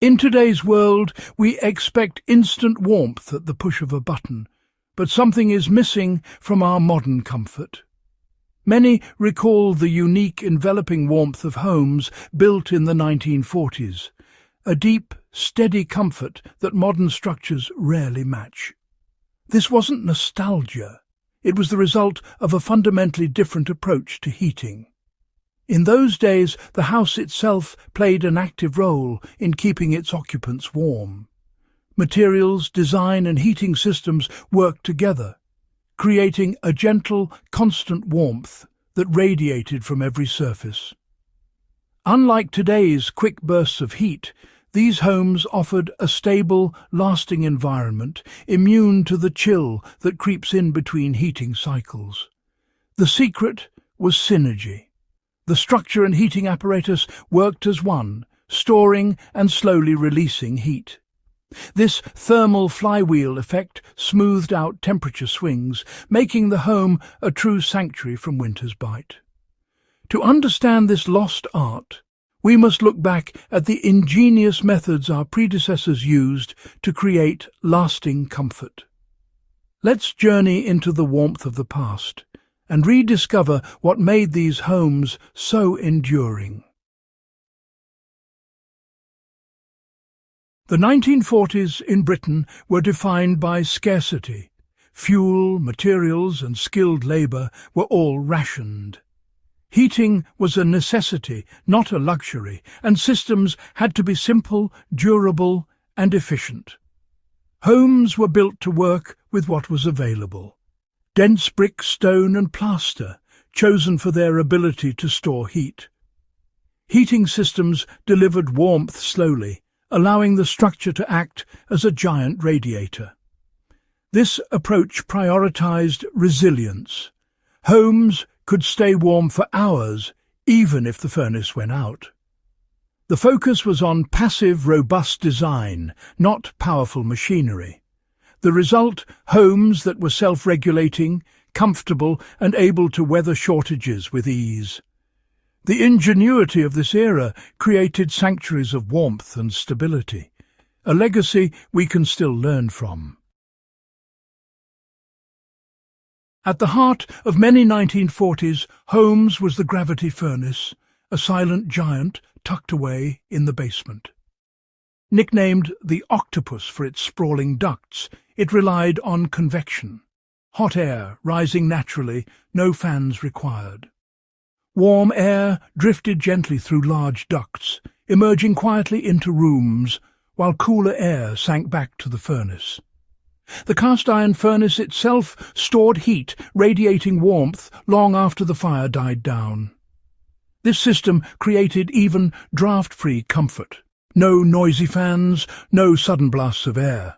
In today's world, we expect instant warmth at the push of a button, but something is missing from our modern comfort. Many recall the unique enveloping warmth of homes built in the 1940s, a deep, steady comfort that modern structures rarely match. This wasn't nostalgia, it was the result of a fundamentally different approach to heating. In those days, the house itself played an active role in keeping its occupants warm. Materials, design and heating systems worked together, creating a gentle, constant warmth that radiated from every surface. Unlike today's quick bursts of heat, these homes offered a stable, lasting environment, immune to the chill that creeps in between heating cycles. The secret was synergy. The structure and heating apparatus worked as one, storing and slowly releasing heat. This thermal flywheel effect smoothed out temperature swings, making the home a true sanctuary from winter's bite. To understand this lost art, we must look back at the ingenious methods our predecessors used to create lasting comfort. Let's journey into the warmth of the past and rediscover what made these homes so enduring. The 1940s in Britain were defined by scarcity. Fuel, materials and skilled labour were all rationed. Heating was a necessity, not a luxury, and systems had to be simple, durable and efficient. Homes were built to work with what was available. Dense brick, stone and plaster, chosen for their ability to store heat. Heating systems delivered warmth slowly, allowing the structure to act as a giant radiator. This approach prioritized resilience. Homes could stay warm for hours, even if the furnace went out. The focus was on passive, robust design, not powerful machinery. The result, homes that were self-regulating, comfortable and able to weather shortages with ease. The ingenuity of this era created sanctuaries of warmth and stability, a legacy we can still learn from. At the heart of many 1940s homes was the gravity furnace, a silent giant tucked away in the basement. Nicknamed the octopus for its sprawling ducts, it relied on convection. Hot air rising naturally, no fans required. Warm air drifted gently through large ducts, emerging quietly into rooms, while cooler air sank back to the furnace. The cast-iron furnace itself stored heat, radiating warmth long after the fire died down. This system created even draft-free comfort. No noisy fans, no sudden blasts of air.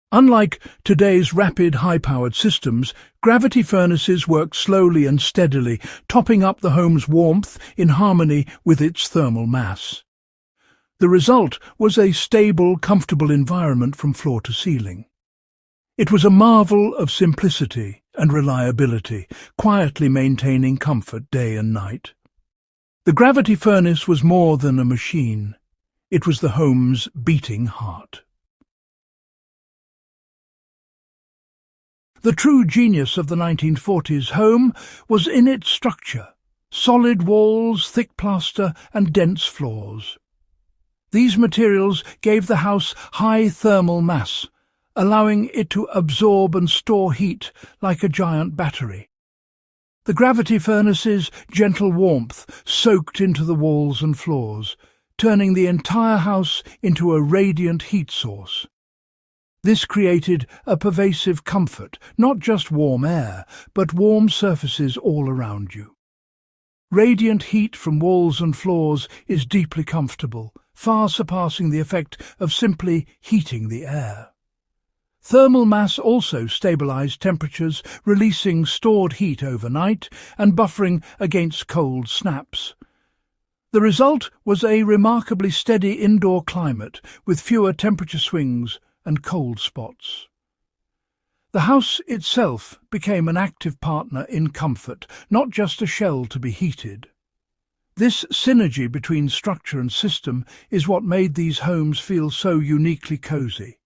Unlike today's rapid, high-powered systems, gravity furnaces worked slowly and steadily, topping up the home's warmth in harmony with its thermal mass. The result was a stable, comfortable environment from floor to ceiling. It was a marvel of simplicity and reliability, quietly maintaining comfort day and night. The gravity furnace was more than a machine. It was the home's beating heart. The true genius of the 1940s home was in its structure: solid walls, thick plaster and dense floors. These materials gave the house high thermal mass, allowing it to absorb and store heat like a giant battery. The gravity furnace's gentle warmth soaked into the walls and floors, turning the entire house into a radiant heat source. This created a pervasive comfort, not just warm air, but warm surfaces all around you. Radiant heat from walls and floors is deeply comfortable, far surpassing the effect of simply heating the air. Thermal mass also stabilized temperatures, releasing stored heat overnight and buffering against cold snaps. The result was a remarkably steady indoor climate with fewer temperature swings and cold spots. The house itself became an active partner in comfort, not just a shell to be heated. This synergy between structure and system is what made these homes feel so uniquely cozy.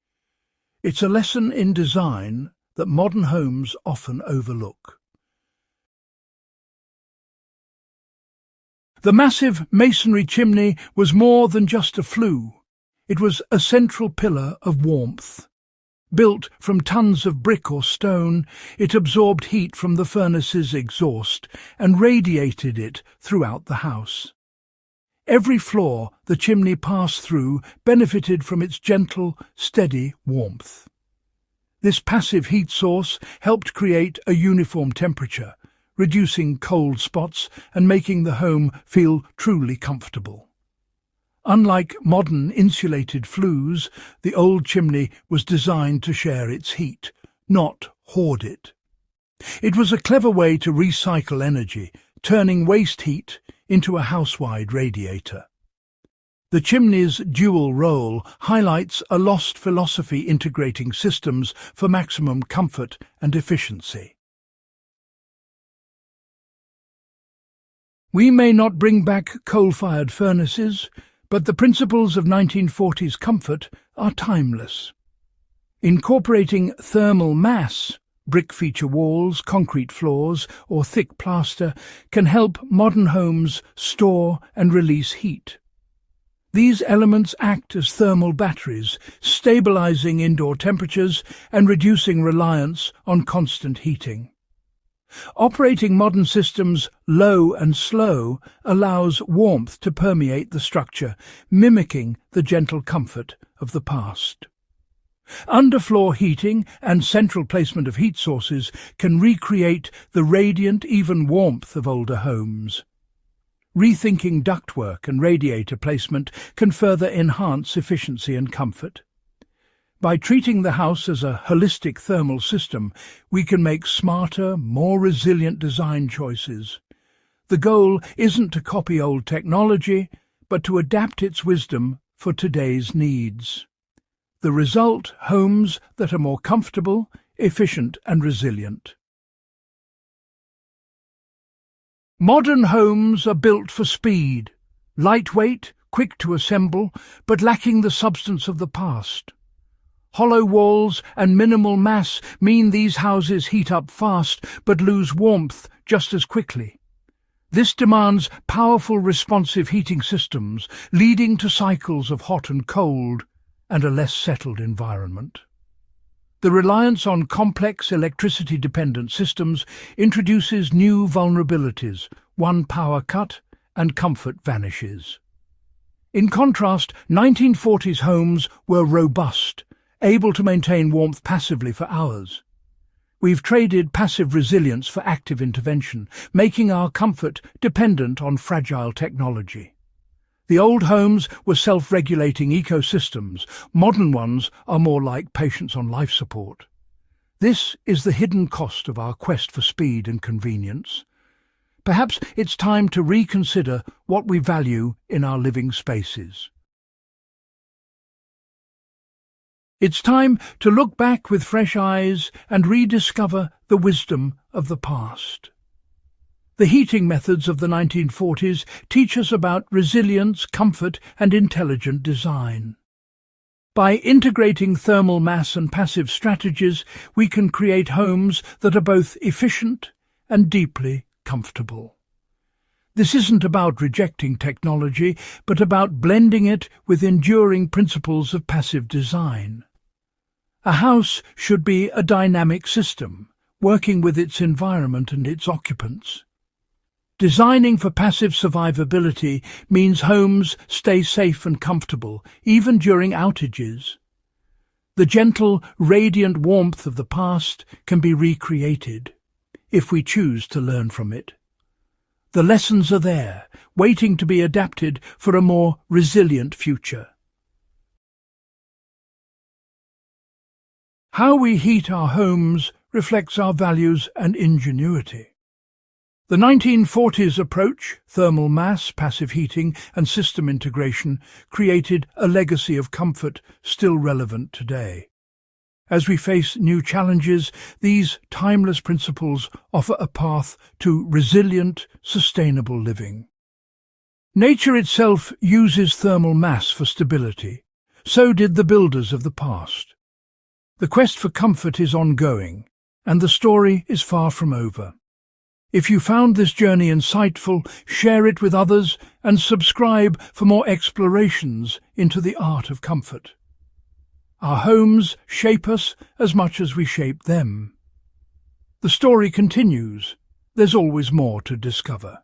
It's a lesson in design that modern homes often overlook. The massive masonry chimney was more than just a flue. It was a central pillar of warmth. Built from tons of brick or stone, it absorbed heat from the furnace's exhaust and radiated it throughout the house. Every floor the chimney passed through benefited from its gentle, steady warmth. This passive heat source helped create a uniform temperature, reducing cold spots and making the home feel truly comfortable. Unlike modern insulated flues, the old chimney was designed to share its heat, not hoard it. It was a clever way to recycle energy, turning waste heat into a house-wide radiator. The chimney's dual role highlights a lost philosophy integrating systems for maximum comfort and efficiency. We may not bring back coal-fired furnaces, but the principles of 1940s comfort are timeless. Incorporating thermal mass, brick feature walls, concrete floors, or thick plaster can help modern homes store and release heat. These elements act as thermal batteries, stabilizing indoor temperatures and reducing reliance on constant heating. Operating modern systems low and slow allows warmth to permeate the structure, mimicking the gentle comfort of the past. Underfloor heating and central placement of heat sources can recreate the radiant, even warmth of older homes. Rethinking ductwork and radiator placement can further enhance efficiency and comfort. By treating the house as a holistic thermal system, we can make smarter, more resilient design choices. The goal isn't to copy old technology, but to adapt its wisdom for today's needs. The result, homes that are more comfortable, efficient and resilient. Modern homes are built for speed, lightweight, quick to assemble, but lacking the substance of the past. Hollow walls and minimal mass mean these houses heat up fast but lose warmth just as quickly. This demands powerful responsive heating systems, leading to cycles of hot and cold and a less settled environment. The reliance on complex electricity-dependent systems introduces new vulnerabilities. One power cut and comfort vanishes. In contrast, 1940s homes were robust, able to maintain warmth passively for hours. We've traded passive resilience for active intervention, making our comfort dependent on fragile technology. The old homes were self-regulating ecosystems. Modern ones are more like patients on life support. This is the hidden cost of our quest for speed and convenience. Perhaps it's time to reconsider what we value in our living spaces. It's time to look back with fresh eyes and rediscover the wisdom of the past. The heating methods of the 1940s teach us about resilience, comfort, and intelligent design. By integrating thermal mass and passive strategies, we can create homes that are both efficient and deeply comfortable. This isn't about rejecting technology, but about blending it with enduring principles of passive design. A house should be a dynamic system, working with its environment and its occupants. Designing for passive survivability means homes stay safe and comfortable, even during outages. The gentle, radiant warmth of the past can be recreated, if we choose to learn from it. The lessons are there, waiting to be adapted for a more resilient future. How we heat our homes reflects our values and ingenuity. The 1940s approach, thermal mass, passive heating and system integration, created a legacy of comfort still relevant today. As we face new challenges, these timeless principles offer a path to resilient, sustainable living. Nature itself uses thermal mass for stability. So did the builders of the past. The quest for comfort is ongoing, and the story is far from over. If you found this journey insightful, share it with others and subscribe for more explorations into the art of comfort. Our homes shape us as much as we shape them. The story continues. There's always more to discover.